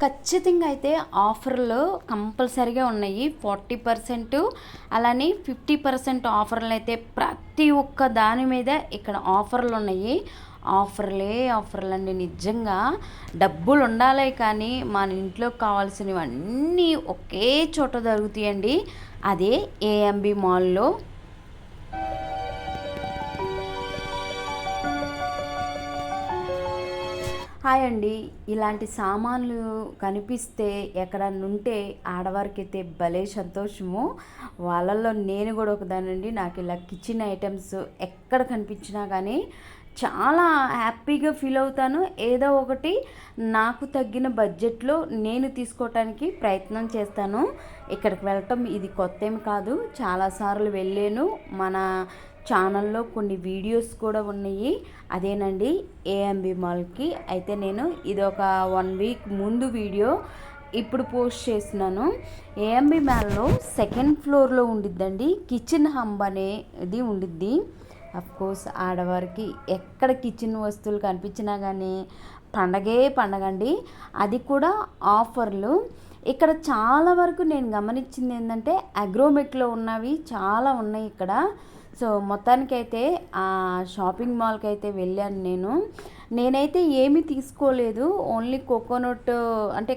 ఖచ్చితంగా అయితే ఆఫర్లు కంపల్సరీగా ఉన్నాయి. 40% అలానే 50% ఆఫర్లు అయితే ప్రతి ఒక్క దాని మీద ఇక్కడ ఆఫర్లు ఉన్నాయి. ఆఫర్లండి. నిజంగా డబ్బులు ఉండాలి కానీ మన ఇంట్లోకి కావాల్సినవన్నీ ఒకే చోట దొరుకుతాయండి. అదే ఏఎంబి మాల్లో. హాయ్ అండి. ఇలాంటి సామాన్లు కనిపిస్తే ఎక్కడన్నా ఉంటే ఆడవారికైతే భలే సంతోషము. వాళ్ళల్లో నేను కూడా ఒకదానండి. నాకు ఇలా కిచెన్ ఐటమ్స్ ఎక్కడ కనిపించినా కానీ చాలా హ్యాపీగా ఫీల్ అవుతాను. ఏదో ఒకటి నాకు తగ్గిన బడ్జెట్లో నేను తీసుకోవటానికి ప్రయత్నం చేస్తాను. ఇక్కడికి వెళ్ళటం ఇది కొత్త ఏమి కాదు. చాలాసార్లు వెళ్ళాను. మన ఛానల్లో కొన్ని వీడియోస్ కూడా ఉన్నాయి. అదేనండి ఏఎంబి మాల్కి. అయితే నేను ఇది ఒక 1 వీక్ ముందు వీడియో ఇప్పుడు పోస్ట్ చేస్తున్నాను. ఏఎంబి మాల్లో సెకండ్ ఫ్లోర్లో ఉండిద్దండి కిచెన్ హంబ్ అనేది ఉండిద్ది. కోర్స్ ఆడవారికి ఎక్కడ కిచెన్ వస్తువులు కనిపించినా కానీ పండగండి. అది కూడా ఆఫర్లు. ఇక్కడ చాలా వరకు నేను గమనించింది ఏంటంటే అగ్రోమెట్లో ఉన్నవి చాలా ఉన్నాయి ఇక్కడ. సో మొత్తానికైతే ఆ షాపింగ్ మాల్కి అయితే వెళ్ళాను నేనైతే ఏమీ తీసుకోలేదు. ఓన్లీ కోకోనట్ అంటే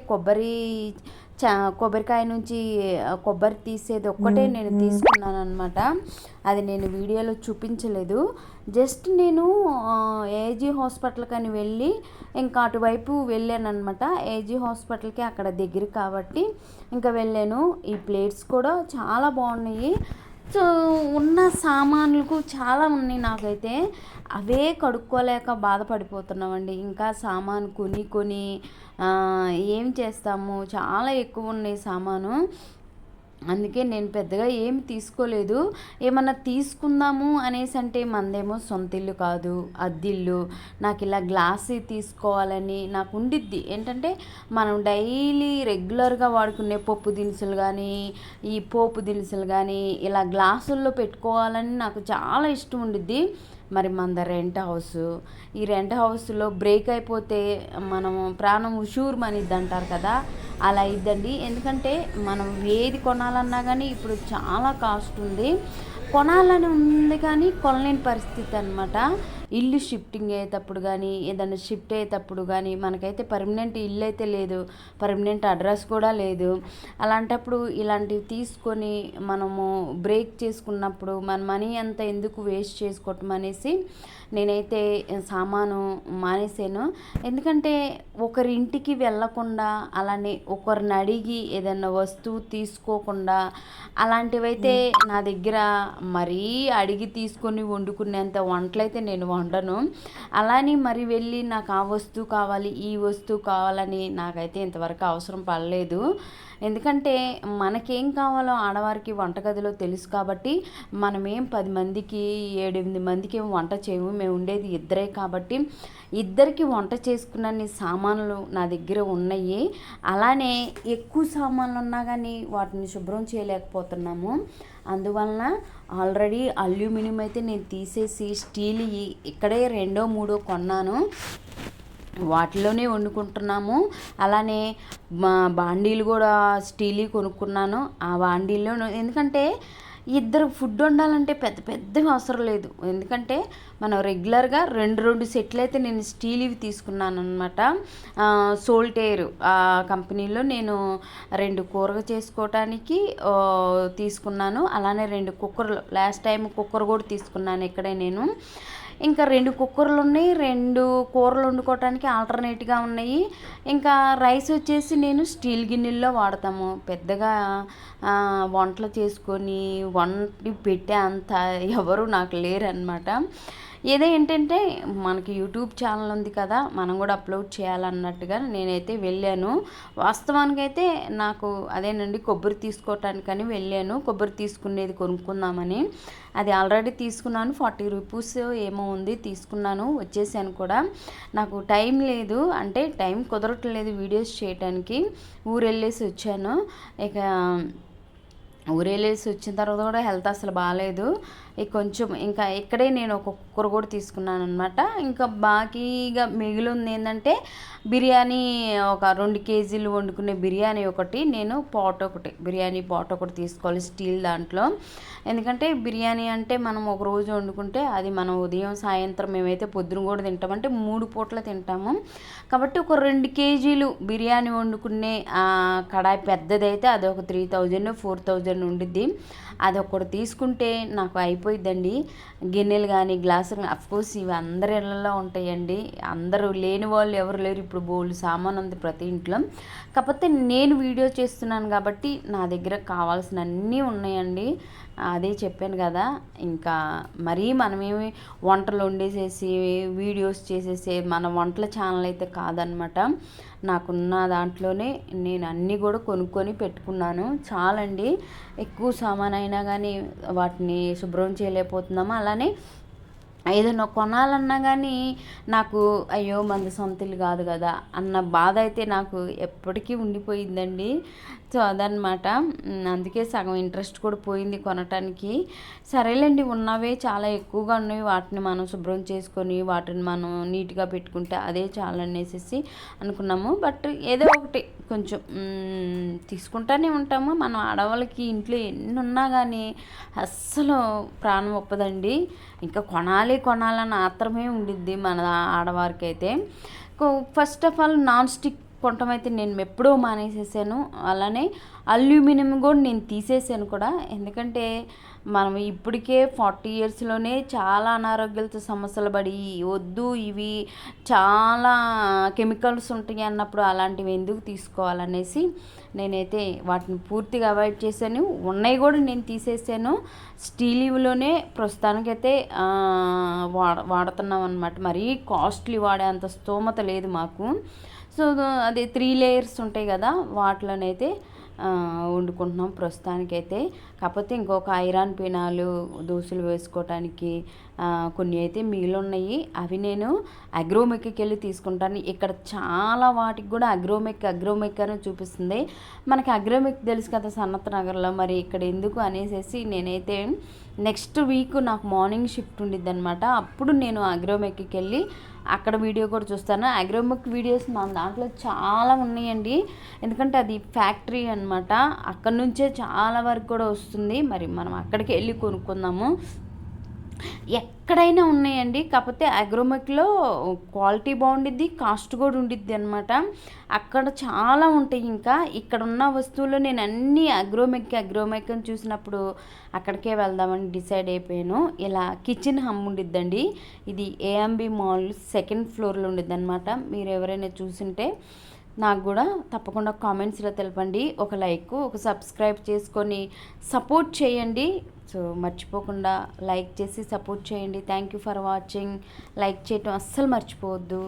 కొబ్బరికాయ నుంచి కొబ్బరి తీసేది ఒక్కటే నేను తీసుకున్నాను అనమాట. అది నేను వీడియోలో చూపించలేదు. జస్ట్ నేను ఏజీ హాస్పిటల్కి అని వెళ్ళి ఇంకా అటువైపు వెళ్ళాను అనమాట. ఏజీ హాస్పిటల్కి అక్కడ దగ్గర కాబట్టి ఇంకా వెళ్ళాను. ఈ ప్లేట్స్ కూడా చాలా బాగున్నాయి. సో ఉన్న సామాన్లకు చాలా ఉన్నాయి. నాకైతే అవే కడుక్కోలేక బాధపడిపోతున్నామండి. ఇంకా సామాను కొని ఏం చేస్తాము, చాలా ఎక్కువ ఉన్నాయి సామాను. అందుకే నేను పెద్దగా ఏమి తీసుకోలేదు. ఏమన్నా తీసుకుందాము అనేసి అంటే మనదేమో సొంత ఇల్లు కాదు, అద్దిల్లు. నాకు ఇలా గ్లాస్ తీసుకోవాలని నాకు ఉండిద్ది. ఏంటంటే మనం డైలీ రెగ్యులర్గా వాడుకునే పప్పు దినుసులు కానీ ఈ పోపు దినుసులు కానీ ఇలా గ్లాసుల్లో పెట్టుకోవాలని నాకు చాలా ఇష్టం ఉండిద్ది. మరి మన ఈ రెంట్ హౌస్లో బ్రేక్ అయిపోతే మనము ప్రాణం ఉషూరుమనిద్ది అంటారు కదా, అలా ఇద్దండి. ఎందుకంటే మనం ఏది కొనాలన్నా కానీ ఇప్పుడు చాలా కాస్ట్ ఉంది. కొనాలని ఉంది కానీ కొనలేని పరిస్థితి అనమాట. ఇల్లు షిఫ్టింగ్ అయ్యేటప్పుడు కానీ ఏదైనా షిఫ్ట్ అయ్యేటప్పుడు కానీ మనకైతే పర్మనెంట్ ఇల్లు అయితే లేదు, పర్మనెంట్ అడ్రస్ కూడా లేదు. అలాంటప్పుడు ఇలాంటివి తీసుకొని మనము బ్రేక్ చేసుకున్నప్పుడు మన మనీ అంతా ఎందుకు వేస్ట్ చేసుకోవటం అనేసి నేనైతే సామాను మానేసాను. ఎందుకంటే ఒకరి ఇంటికి వెళ్ళకుండా అలానే ఒకరిని అడిగి ఏదైనా వస్తువు తీసుకోకుండా అలాంటివైతే నా దగ్గర మరీ అడిగి తీసుకొని వండుకునేంత వంటలైతే నేను వండను. అలానే మరి వెళ్ళి నాకు ఆ వస్తువు కావాలి ఈ వస్తువు కావాలని నాకైతే ఇంతవరకు అవసరం పడలేదు. ఎందుకంటే మనకేం కావాలో ఆడవారికి వంటగదిలో తెలుసు కాబట్టి మనమేం 10 మందికి 7-8 మందికి ఏం వంట చేయము. మేము ఉండేది ఇద్దరే కాబట్టి ఇద్దరికి వంట చేసుకున్న సామాన్లు నా దగ్గర ఉన్నాయి. అలానే ఎక్కువ సామాన్లు ఉన్నా కానీ వాటిని శుభ్రం చేయలేకపోతున్నాము. అందువలన ఆల్రెడీ అల్యూమినియం అయితే నేను తీసేసి స్టీల్ ఇక్కడే 2-3 కొన్నాను. వాటిలోనే వండుకుంటున్నాము. అలానే బాండీలు కూడా స్టీల్ కొనుక్కున్నాను. ఆ బాండీల్లో ఎందుకంటే ఇద్దరు ఫుడ్ వండాలంటే పెద్దవి అవసరం లేదు. ఎందుకంటే మనం రెగ్యులర్గా 2 సెట్లు అయితే నేను స్టీల్వి తీసుకున్నాను అనమాట. సోల్టేర్ ఆ కంపెనీలో నేను 2 కూర చేసుకోవటానికి తీసుకున్నాను. అలానే 2 కుక్కర్లు, లాస్ట్ టైం కుక్కర్ కూడా తీసుకున్నాను ఇక్కడే నేను. ఇంకా 2 కుక్కర్లు ఉన్నాయి, 2 కూరలు వండుకోవటానికి ఆల్టర్నేట్గా ఉన్నాయి. ఇంకా రైస్ వచ్చేసి నేను స్టీల్ గిన్నెల్లో వాడతాము. పెద్దగా వంటలు చేసుకొని వండి పెట్టే అంత ఎవరు నాకు లేరనమాట. ఏదో ఏంటంటే మనకి యూట్యూబ్ ఛానల్ ఉంది కదా, మనం కూడా అప్లోడ్ చేయాలన్నట్టుగా నేనైతే వెళ్ళాను. వాస్తవానికి అయితే నాకు అదేనండి కొబ్బరి తీసుకోవటానికని వెళ్ళాను. కొబ్బరి తీసుకునేది కొనుక్కుందామని. అది ఆల్రెడీ తీసుకున్నాను. 40 రూపీస్ ఏమో ఉంది, తీసుకున్నాను, వచ్చేసాను కూడా. నాకు టైం లేదు, అంటే టైం కుదరట్లేదు వీడియోస్ చేయడానికి. ఊరెళ్ళేసి వచ్చాను. ఇక ఊరెళ్ళేసి వచ్చిన తర్వాత కూడా హెల్త్ అసలు బాగాలేదు. కొంచెం ఇంకా ఇక్కడే నేను ఒక కుక్కర్ కూడా తీసుకున్నాను అనమాట. ఇంకా బాకీగా మిగిలి ఉంది ఏంటంటే బిర్యానీ ఒక 2 కేజీలు వండుకునే బిర్యానీ ఒకటి, నేను బిర్యానీ పాట్ ఒకటి తీసుకోవాలి స్టీల్ దాంట్లో. ఎందుకంటే బిర్యానీ అంటే మనం ఒక రోజు వండుకుంటే అది మనం ఉదయం సాయంత్రం మేమైతే పొద్దున కూడా తింటామంటే 3 పూటలు తింటాము. కాబట్టి ఒక 2 కేజీలు బిర్యానీ వండుకునే కడాయి పెద్దదైతే అది ఒక 3000 4000 ఉండిద్ది. అది ఒకటి తీసుకుంటే నాకు అయిపోయిద్దండి. గిన్నెలు కానీ గ్లాసులు, అఫ్కోర్స్ ఇవి అందరి ఇళ్ళల్లో ఉంటాయండి, అందరూ లేని వాళ్ళు ఎవరు లేరు. ఇప్పుడు బోల్డ్ సామాన్ ఉంది ప్రతి ఇంట్లో. కాకపోతే నేను వీడియో చేస్తున్నాను కాబట్టి నా దగ్గర కావాల్సిన అన్నీ ఉన్నాయండి. అదే చెప్పాను కదా, ఇంకా మరీ మనమేమి వంటలు వండేసేసి వీడియోస్ చేసేసి మన వంటల ఛానల్ అయితే కాదనమాట. నాకున్న దాంట్లోనే నేను అన్నీ కూడా కొనుక్కొని పెట్టుకున్నాను. చాలండి, ఎక్కువ సామాన్ అయినా కానీ వాటిని శుభ్రం చేయలేకపోతున్నాము. అలానే ఏదైనా కొనాలన్నా కానీ నాకు అయ్యో మనది సొంత ఇల్లు కాదు కదా అన్న బాధ అయితే నాకు ఎప్పటికీ ఉండిపోయిందండి. సో అదనమాట. అందుకే సగం ఇంట్రెస్ట్ కూడా పోయింది కొనటానికి. సరేలేండి, ఉన్నవే చాలా ఎక్కువగా ఉన్నవి, వాటిని మనం శుభ్రం చేసుకొని వాటిని మనం నీట్గా పెట్టుకుంటే అదే చాలా అనేసి అనుకున్నాము. బట్ ఏదో ఒకటి కొంచెం తీసుకుంటానే ఉంటాము. మనం ఆడవాళ్ళకి ఇంట్లో ఎన్ని ఉన్నా కానీ అస్సలు ప్రాణం ఒప్పదండి. ఇంకా కొనాలన్న ఆత్రమే ఉండిద్ది మన ఆడవారికి అయితే. First of all non stick కొనటం అయితే నేను ఎప్పుడో మానేసేసాను. అలానే అల్యూమినియం కూడా నేను తీసేసాను కూడా. ఎందుకంటే మనం ఇప్పటికే 40 ఇయర్స్లోనే చాలా అనారోగ్యాలతో సమస్యలు పడి వద్దు ఇవి చాలా కెమికల్స్ ఉంటాయి అన్నప్పుడు అలాంటివి ఎందుకు తీసుకోవాలనేసి నేనైతే వాటిని పూర్తిగా అవాయిడ్ చేశాను. ఉన్నాయి కూడా నేను తీసేసాను. స్టీల్ ఇవిలోనే ప్రస్తుతానికైతే వాడుతున్నాం అనమాట. మరీ కాస్ట్లీ వాడే అంత స్తోమత లేదు మాకు. సో అదే 3 లేయర్స్ ఉంటాయి కదా, వాటిలోనైతే వండుకుంటున్నాం ప్రస్తుతానికైతే. కాకపోతే ఇంకొక ఐరన్ పినాలు దోశలు వేసుకోవటానికి కొన్ని అయితే మిగిలి ఉన్నాయి. అవి నేను అగ్రోమెక్కి వెళ్ళి తీసుకుంటాను. ఇక్కడ చాలా వాటికి కూడా అగ్రోమెక్ అని చూపిస్తుంది. మనకి అగ్రోమెక్ తెలుసు కదా సన్నత్ నగర్లో, మరి ఇక్కడ ఎందుకు అనేసి నేనైతే నెక్స్ట్ వీక్ నాకు మార్నింగ్ షిఫ్ట్ ఉండిద్ది అనమాట. అప్పుడు నేను అగ్రోమెక్కి వెళ్ళి అక్కడ వీడియో కూడా చూస్తాను. అగ్రోమెక్ వీడియోస్ మన దాంట్లో చాలా ఉన్నాయండి. ఎందుకంటే అది ఫ్యాక్టరీ అనమాట, అక్కడ నుంచే చాలా వరకు కూడా వస్తుంది. మరి మనం అక్కడికి వెళ్ళి కొనుక్కుందాము. ఎక్కడైనా ఉన్నాయండి, కాకపోతే అగ్రోమెక్లో క్వాలిటీ బాగుండిద్ది, కాస్ట్ కూడా ఉండిద్ది అనమాట. అక్కడ చాలా ఉంటాయి. ఇంకా ఇక్కడ ఉన్న వస్తువులు నేను అన్నీ అగ్రోమెక్ అని చూసినప్పుడు అక్కడికే వెళ్దామని డిసైడ్ అయిపోయాను. ఇలా కిచెన్ హమ్ ఉండిద్దండి. ఇది ఏఎంబి మాల్ 2nd ఫ్లోర్లో ఉండిద్ది అనమాట. మీరు ఎవరైనా చూసింటే నాకు కూడా తప్పకుండా కామెంట్స్లో తెలపండి. ఒక లైక్, ఒక సబ్స్క్రైబ్ చేసుకొని సపోర్ట్ చేయండి. సో మర్చిపోకుండా లైక్ చేసి సపోర్ట్ చేయండి. Thank you for watching. Like చేయటం అస్సలు మర్చిపోవద్దు.